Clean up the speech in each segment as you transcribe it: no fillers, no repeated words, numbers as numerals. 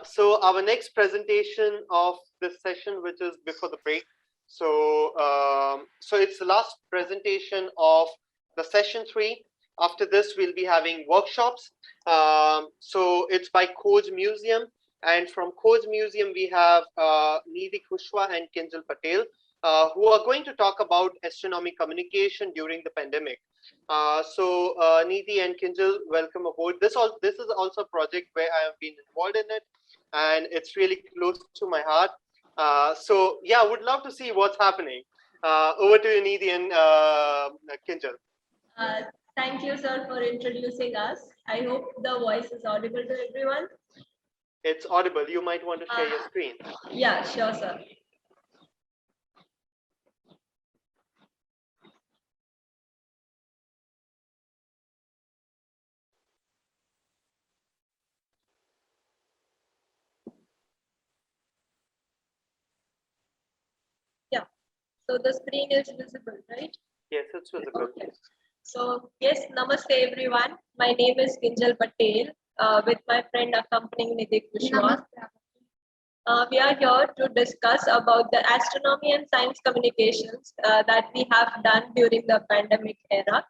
So our next presentation of this session, which is before the break. So it's the last presentation of the session 3. After this, we'll be having workshops. So it's by Khoj Museum, and from Khoj Museum we have Nidhi Kushwa and Kinjal Patel, who are going to talk about astronomy communication during the pandemic. Nidhi and Kinjal, welcome aboard. This is also a project where I have been involved in it, and it's really close to my heart. Yeah, would love to see what's happening. Over to you, Nidhi and Kinjal. Uh, Thank you, sir, for introducing us. I hope the voice is audible to everyone. It's audible. You might want to share your screen. Yeah, sure, sir. Yeah, so the screen is visible, right? Yes, it's visible. Okay. So, yes, namaste everyone. My name is Kinjal Patel with my friend accompanying Nidhi Kushwa. We are here to discuss about the astronomy and science communications that we have done during the pandemic era.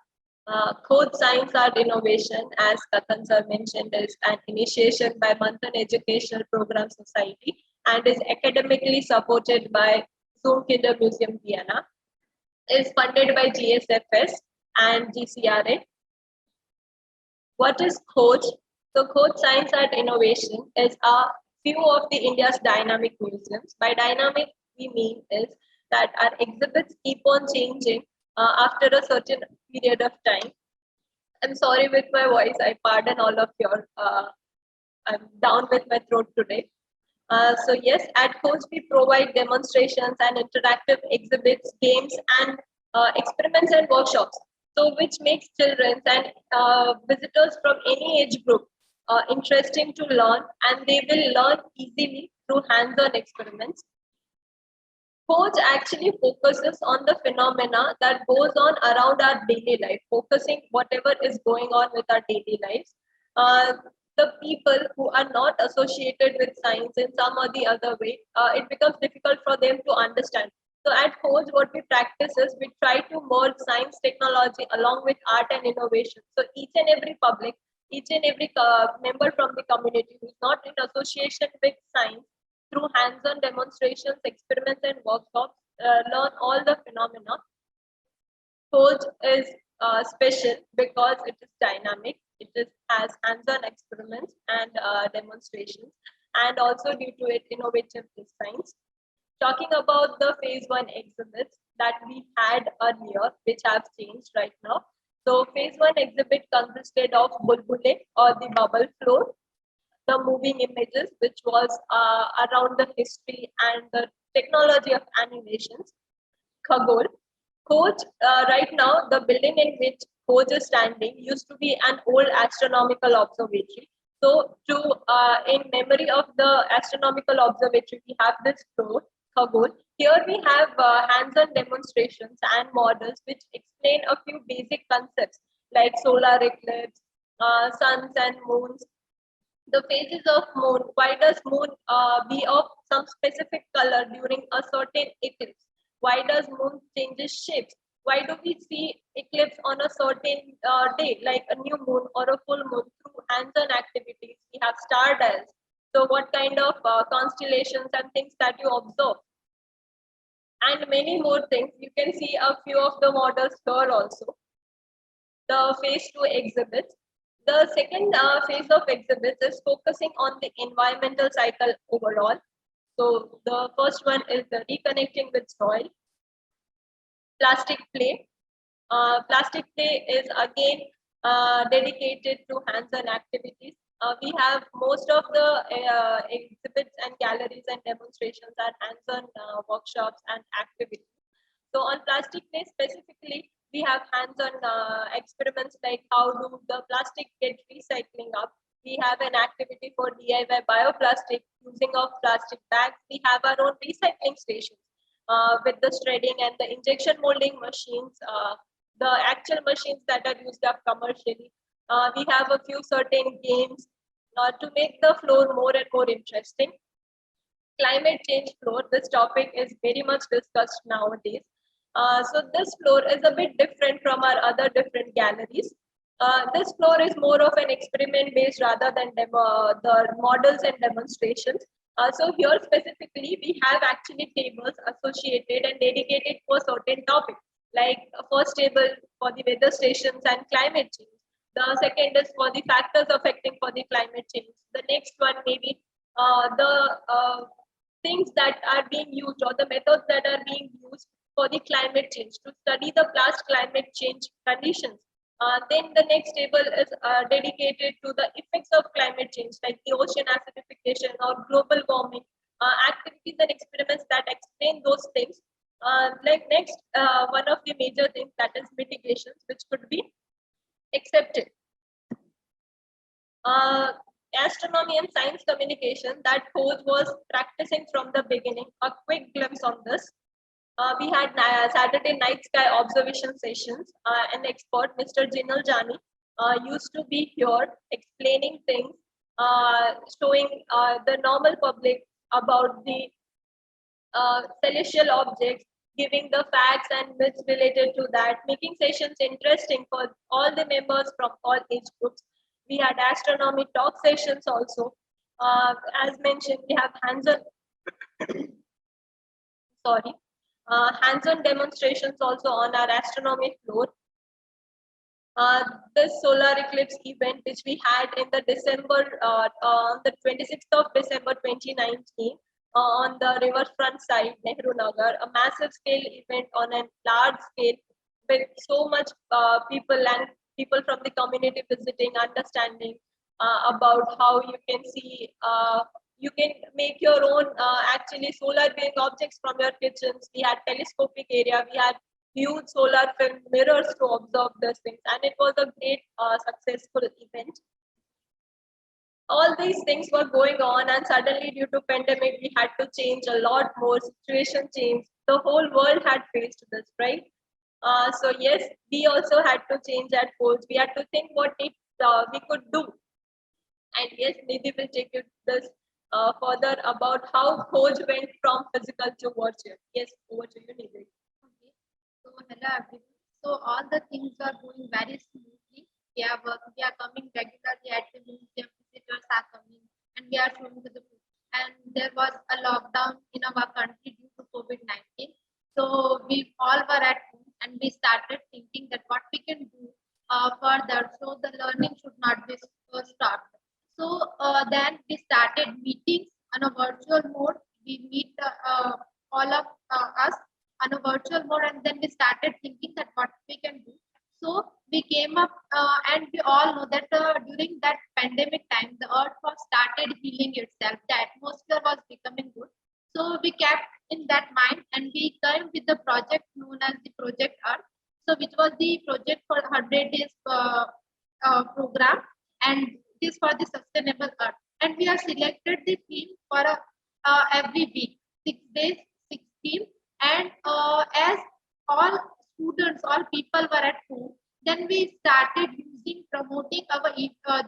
Code Science Art Innovation, as Kathan sir mentioned, is an initiation by Manthan Educational Program Society and is academically supported by Zoom Kinder Museum Vienna. Is funded by GSFS and GCRA. What is Khoj? So Khoj Science Art Innovation is a few of the India's dynamic museums. By dynamic, we mean is that our exhibits keep on changing after a certain period of time. I'm sorry with my voice. I pardon all of your. I'm down with my throat today. So yes, at Coach we provide demonstrations and interactive exhibits, games, and experiments and workshops. So which makes children and visitors from any age group interesting to learn, and they will learn easily through hands-on experiments. Coach actually focuses on the phenomena that goes on around our daily life, focusing whatever is going on with our daily lives. Uh, the people who are not associated with science in some or the other way, it becomes difficult for them to understand. So at Coach, what we practice is we try to merge science technology along with art and innovation. So each and every public, each and every member from the community who is not in association with science, through hands-on demonstrations, experiments, and workshops, learn all the phenomena. Coach is special because it is dynamic. It is, has hands-on experiments and demonstrations, and also due to its innovative designs. Talking about the phase 1 exhibits that we had earlier, which have changed right now. So phase 1 exhibit consisted of Bulbule or the bubble floor, the moving images, which was around the history and the technology of animations. Khagol. Coach, right now, the building in which Coach is standing used to be an old astronomical observatory. So, in memory of the astronomical observatory, we have this floor, Khagol. Here we have hands-on demonstrations and models which explain a few basic concepts like solar eclipse, suns and moons, the phases of moon. Why does moon be of some specific color during a certain eclipse? Why does moon changes shapes? Why do we see eclipse on a certain day, like a new moon or a full moon? Through hands-on activities, we have star dials. So, what kind of constellations and things that you observe, and many more things. You can see a few of the models here also. The phase 2 exhibits. The second phase of exhibits is focusing on the environmental cycle overall. So the first one is the reconnecting with soil. Plastic play. Plastic play is again dedicated to hands-on activities. We have most of the exhibits and galleries and demonstrations are hands-on workshops and activities. So on plastic play specifically, we have hands-on experiments like how do the plastic get recycling up. We have an activity for DIY bioplastic using of plastic bags. We have our own recycling stations with the shredding and the injection molding machines, the actual machines that are used up commercially. We have a few certain games To make the floor more and more interesting, climate change floor, this topic is very much discussed nowadays. So this floor is a bit different from our other different galleries. This floor is more of an experiment based rather than the models and demonstrations. So here specifically, we have actually tables associated and dedicated to a certain topic, like first table for the weather stations and climate change. The second is for the factors affecting for the climate change. The next one maybe the things that are being used or the methods that are being used for the climate change to study the past climate change conditions. Then the next table is dedicated to the effects of climate change, like the ocean acidification or global warming, activities and experiments that explain those things. Like next, one of the major things that is mitigations, which could be accepted. Astronomy and science communication that Khoj was practicing from the beginning. A quick glimpse on this. We had Saturday night sky observation sessions. An expert, Mr. Jinal Jani, used to be here explaining things, showing the normal public about the celestial objects, giving the facts and myths related to that, making sessions interesting for all the members from all age groups. We had astronomy talk sessions also. As mentioned, we have hands-on, sorry, hands-on demonstrations also on our astronomy floor. This solar eclipse event, which we had in the on the 26th of December 2019, on the riverfront side, Nehru Nagar, a massive scale event on a large scale with so much people and people from the community visiting, understanding about how you can see, you can make your own actually solar beam objects from your kitchens. We had telescopic area, we had huge solar film mirrors to observe these things, and it was a great successful event. All these things were going on, and suddenly due to pandemic we had to change a lot more. Situation changed, the whole world had faced this, right? So yes, we also had to change at Khoj. We had to think what we could do, and yes, Nidhi will take you this further about how Khoj went from physical to virtual. Yes, over to you, Nidhi. Okay. So hello everyone. So all the things are going very smoothly. We are coming regularly at the museum. Visitors are coming, and we are showing to the food. And there was a lockdown in our country due to COVID-19. So we all were at home, and we started thinking that what we can do further, so the learning should not be stopped. So then we started meetings on a virtual mode. We meet all of us on a virtual mode, and then we started thinking that what we can do. So we came up, and we all know that during that pandemic time, the earth was started healing itself. The atmosphere was becoming good. So we kept in that mind, and we came with the project known as the Project Earth. So which was the project for 100 days program, and this for the sustainable earth. And we have selected the theme for every week, 6 days, 16. And as all students, all people were at home, then we started promoting our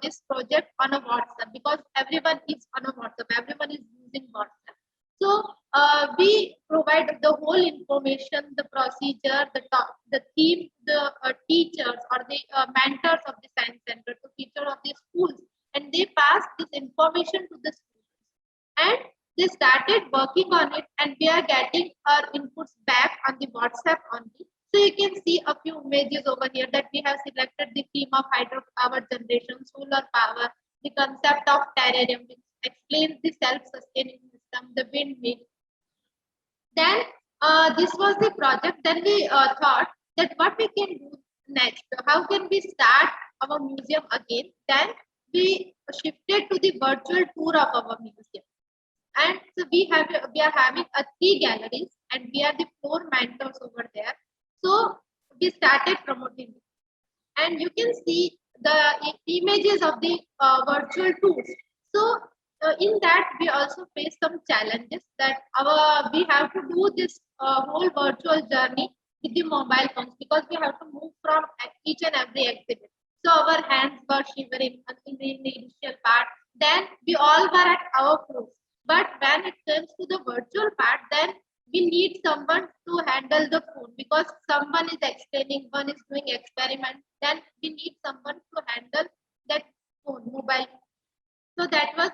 this project on a WhatsApp, because everyone is on a WhatsApp, everyone is using WhatsApp. So we provide the whole information, the procedure, the theme, the teachers or the mentors of the science center, the teacher of the schools, and they pass this information to the students. And they started working on it, and we are getting our inputs back on the WhatsApp only. So you can see a few images over here that we have selected the theme of hydropower generation, solar power, the concept of terrarium, which explains the self-sustaining system, the windmill. Then this was the project. Then we thought that what we can do next, how can we start our museum again. Then we shifted to the virtual tour of our museum. And so we are having 3 galleries, and we are the 4 mentors over there. So we started promoting it, and you can see the images of the virtual tours. So in that we also face some challenges, that we have to do this whole virtual journey with the mobile phones, because we have to move from each and every exhibit. So our hands were shivering in the initial part. then we all were at our post. But when it comes to the virtual part, then we need someone to handle the phone because someone is explaining, one is doing experiment. Then we need someone to handle that phone, mobile. So that was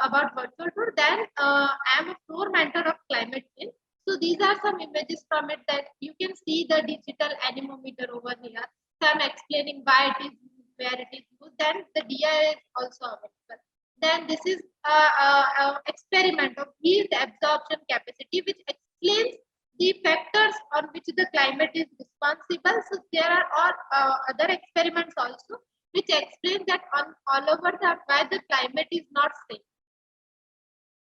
about virtual tour. Then I am a floor mentor of climate change. So these are some images from it that you can see the digital anemometer over here. So I'm explaining why it is used, where it is used. Then the DI is also available. Then this is a experiment of heat absorption capacity, which explains the factors on which the climate is responsible. So there are all other experiments also which explain that on all over the why the climate is not safe.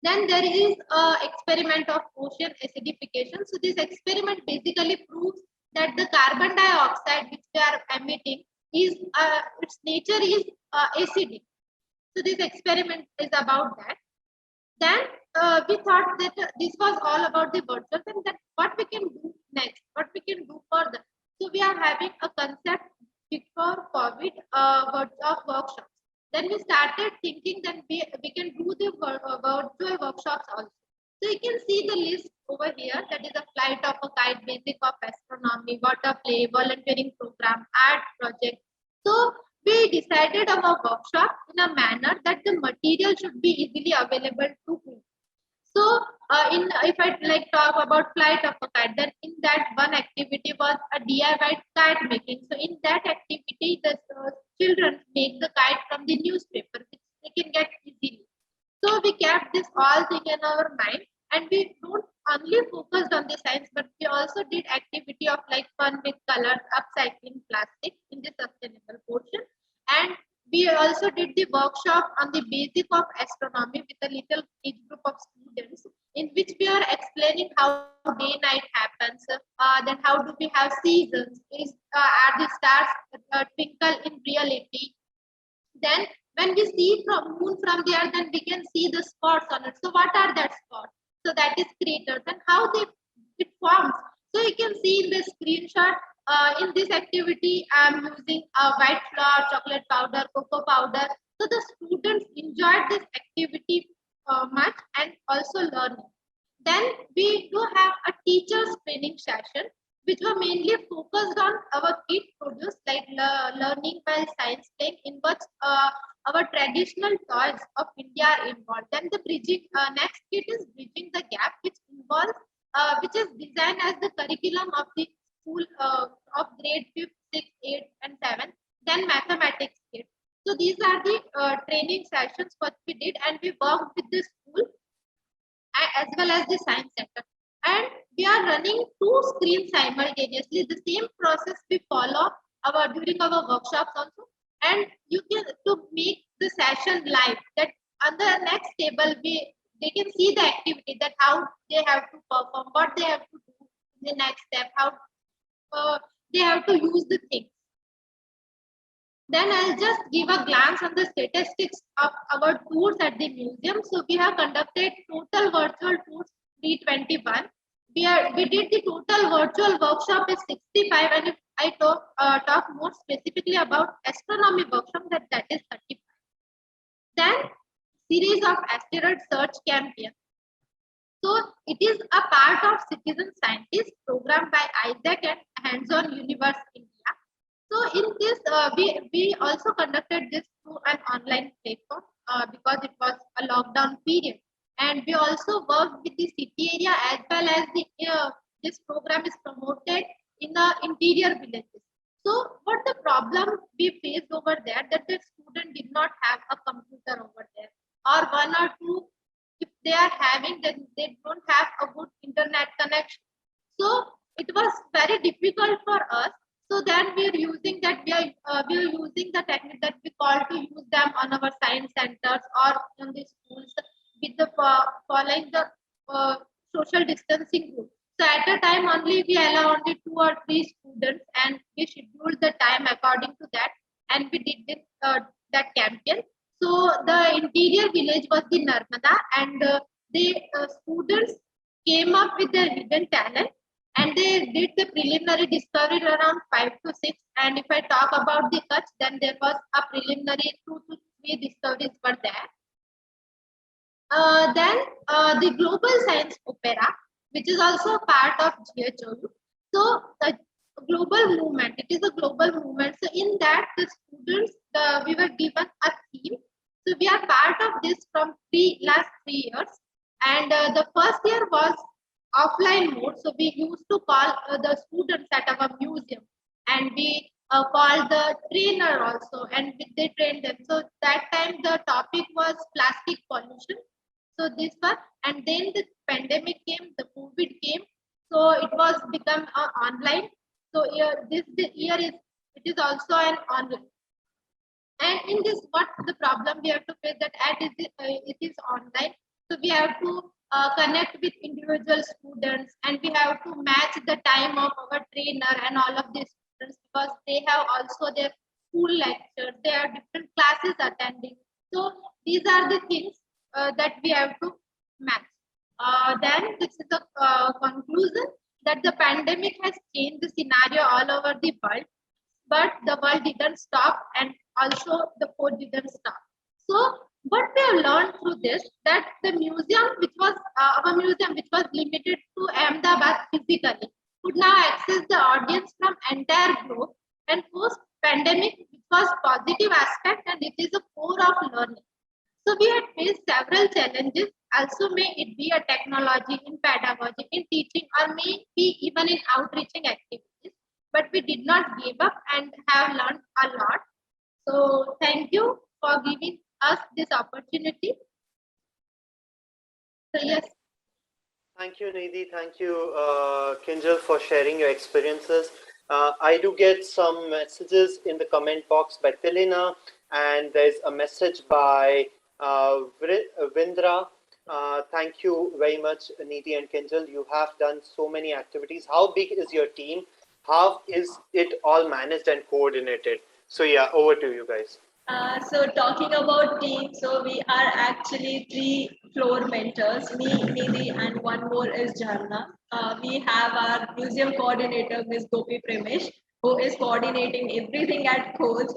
Then there is a experiment of ocean acidification. So this experiment basically proves that the carbon dioxide which we are emitting is its nature is acidic. So this experiment is about that. Then we thought that this was all about the virtual and that what we can do next, what we can do further. So we are having a concept before COVID of workshops. Then we started thinking that we can do the virtual workshops also. So you can see the list over here, that is a flight of a kite, basic of astronomy, water play, volunteering program, art project. So we decided our workshop in a manner that the material should be easily available to whom. So, in if I like talk about flight of a kite, then in that one activity was a DIY kite making. So, in that activity, the children make the kite from the newspaper, which they can get easily. So, we kept this all thing in our mind, and we don't only focused on the science, but we also did activity of like fun with colors, upcycling plastic in the sustainable portion, and we also did the workshop on the basic of astronomy with a little age group of students in which we are explaining how day night happens, then how do we have seasons, is are the stars twinkle in reality. Then when we see from moon from the earth, then we can see the spots on it. So what are that spots? So that is craters and how they it forms. So you can see in the screenshot. In this activity, I'm using white flour, chocolate powder, cocoa powder. So the students enjoyed this activity much and also learning. Then we do have a teachers training session, which were mainly focused on our kid produce like learning by science playing in which our traditional toys of India are involved. Then the bridging next kit is bridging the gap, which involves which is designed as the curriculum of the school of grade 5th, 6th, 8th, and 7th. Then mathematics kit. So these are the training sessions what we did, and we worked with the school as well as the science center. And we are running two screens simultaneously. The same process we follow our during our workshops also. And you can to make the session live. That on the next table they can see the activity that how they have to perform, what they have to do in the next step, how they have to use the things. Then I'll just give a glance on the statistics of our tours at the museum. So we have conducted total virtual tours 321. We did the total virtual workshop is 65, and if I talk more specifically about astronomy workshop, that is 35. Then series of asteroid search campaign. So it is a part of citizen scientist program by Isaac and Hands-on Universe India. So in this, we also conducted this through an online platform because it was a lockdown period, and we also worked with the city area as well as the this program is promoted in the interior villages. So what the problem we faced over there that the student did not have a computer over there, or one or two if they are having then they don't have a good internet connection. So it was very difficult for us. So then we are using that we are using the technique that we call to use them on our science centers or in the schools with the following the social distancing rule. So at a time only we allow only 2 or 3 students and we scheduled the time according to that, and we did this that campaign. So the interior village was the Narmada, and the students came up with their hidden talent, and they did the preliminary discovery around 5 to 6. And if I talk about the Kutch, then there was a preliminary 2 to 3 discoveries were there. Then the Global Science Opera, which is also a part of GHOU. So the global movement, it is a global movement. So in that, the students, we were given a theme. So we are part of this from last 3 years. And the first year was offline mode. So we used to call the students at our museum, and we called the trainer also, and they trained them. So that time the topic was plastic pollution. So this was, and then the pandemic came, the COVID came, so it was become online. So this year is, it is also an online. And in this, what the problem we have to face, that it is online. So we have to connect with individual students, and we have to match the time of our trainer and all of these students, because they have also their school lectures, they have different classes attending. So these are the things that we have to match. Then this is the conclusion, that the pandemic has changed the scenario all over the world, but the world didn't stop, and also the code didn't stop. So what we have learned through this, that the museum, which was our museum, which was limited to Ahmedabad physically, could now access the audience from entire globe. And post pandemic, it was positive aspect, and it is a core of learning. So we had faced several challenges. Also, may it be a technology, in pedagogy, in teaching, or may be even in outreaching activities. But we did not give up and have learned a lot. So thank you for giving us this opportunity. So yes. Thank you, Nidhi. Thank you, Kinjal, for sharing your experiences. I do get some messages in the comment box by Tilina, and there's a message by Vindra. Thank you very much, Nidhi and Kinjal. You have done so many activities. How big is your team? How is it all managed and coordinated? So yeah, over to you guys. So talking about team, so we are actually 3 floor mentors, me, Nidhi, and one more is Jharna. We have our museum coordinator, Ms. Gopi Premesh, who is coordinating everything at Coach,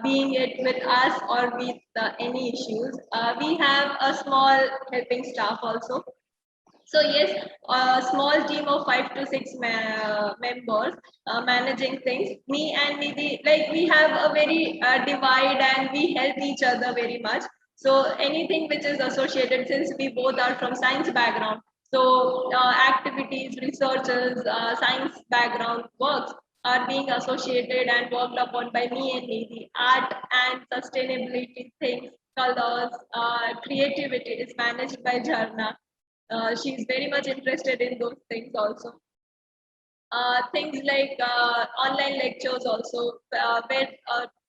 being it with us or with any issues. We have a small helping staff also. So yes, a small team of 5 to 6 members managing things. Me and Nidhi, like we have a very divide and we help each other very much. So anything which is associated, since we both are from science background, so activities, researches, science background works are being associated and worked upon by me and Nidhi. Art and sustainability things, colors, creativity is managed by Jharna. She's very much interested in those things also. Things like online lectures also, where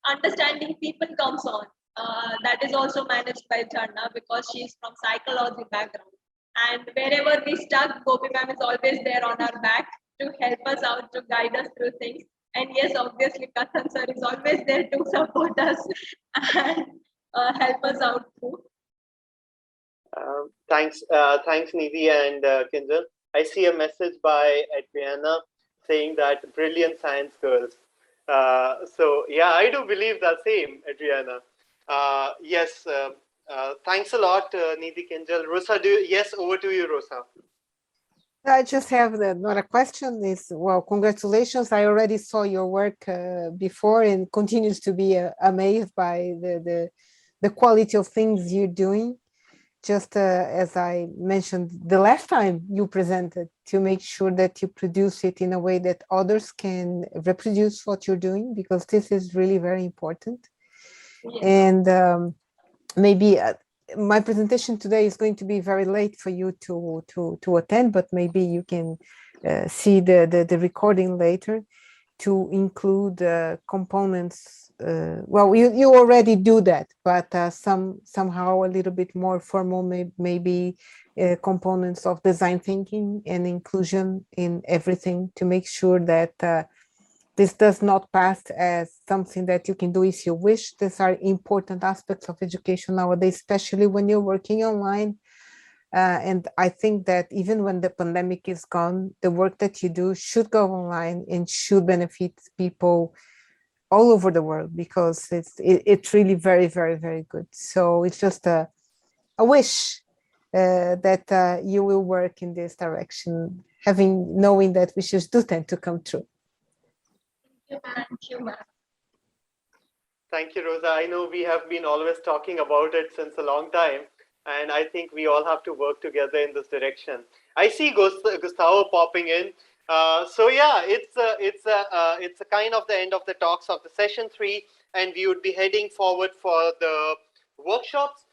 understanding people comes on. That is also managed by Jharna, because she's from psychology background. And wherever we stuck, Gopi ma'am is always there on our back to help us out, to guide us through things. And yes, obviously, Kathan sir is always there to support us and help us out through. Thanks, Nidhi and Kinjal. I see a message by Adriana saying that brilliant science girls. So yeah, I do believe the same, Adriana. Yes, thanks a lot, Nidhi, Kinjal. Rosa, yes, over to you, Rosa. I just have another question. Is, well, congratulations. I already saw your work before and continues to be amazed by the quality of things you're doing. Just as I mentioned the last time you presented, to make sure that you produce it in a way that others can reproduce what you're doing, because this is really very important. Yes. And maybe my presentation today is going to be very late for you to attend, but maybe you can see the recording later, to include components. Well, you already do that, but somehow a little bit more formal, maybe components of design thinking and inclusion in everything, to make sure that this does not pass as something that you can do if you wish. These are important aspects of education nowadays, especially when you're working online. And I think that even when the pandemic is gone, the work that you do should go online and should benefit people all over the world, because it's really very, very, very good. So it's just a wish that you will work in this direction, knowing that wishes do tend to come true. Thank you, ma'am. Thank you, Rosa. I know we have been always talking about it since a long time, and I think we all have to work together in this direction. I see Gustavo popping in. So yeah, it's a kind of the end of the talks of the session 3, and we would be heading forward for the workshops.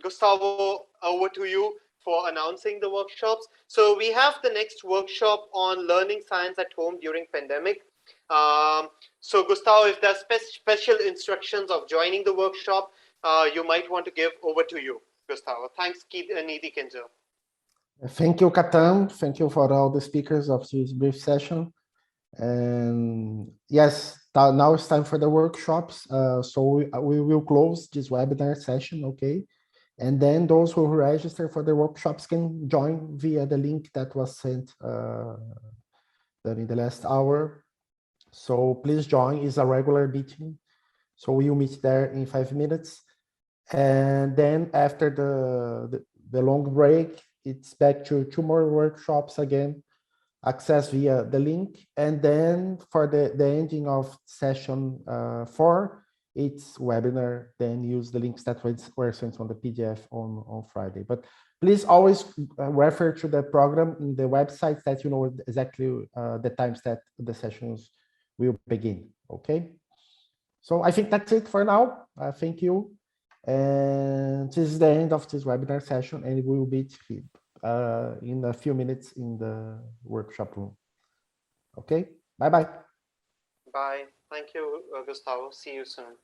Gustavo, over to you for announcing the workshops. So we have the next workshop on learning science at home during pandemic. So Gustavo, if there's special instructions of joining the workshop, you might want to give over to you, Gustavo. Thanks, Nidhi Kinjal. Thank you, Katam. Thank you for all the speakers of this brief session. And yes, now it's time for the workshops. So we will close this webinar session, okay? And then those who register for the workshops can join via the link that was sent in the last hour. So please join. It's a regular meeting. So we'll meet there in 5 minutes. And then after the long break, it's back to 2 more workshops again, access via the link. And then for the ending of session 4, it's webinar, then use the links that were sent on the PDF on Friday. But please always refer to the program in the website that you know exactly the times that the sessions will begin, okay? So I think that's it for now. Thank you. And this is the end of this webinar session, and we will meet in a few minutes in the workshop room. Okay, bye-bye. Bye. Thank you, Gustavo. See you soon.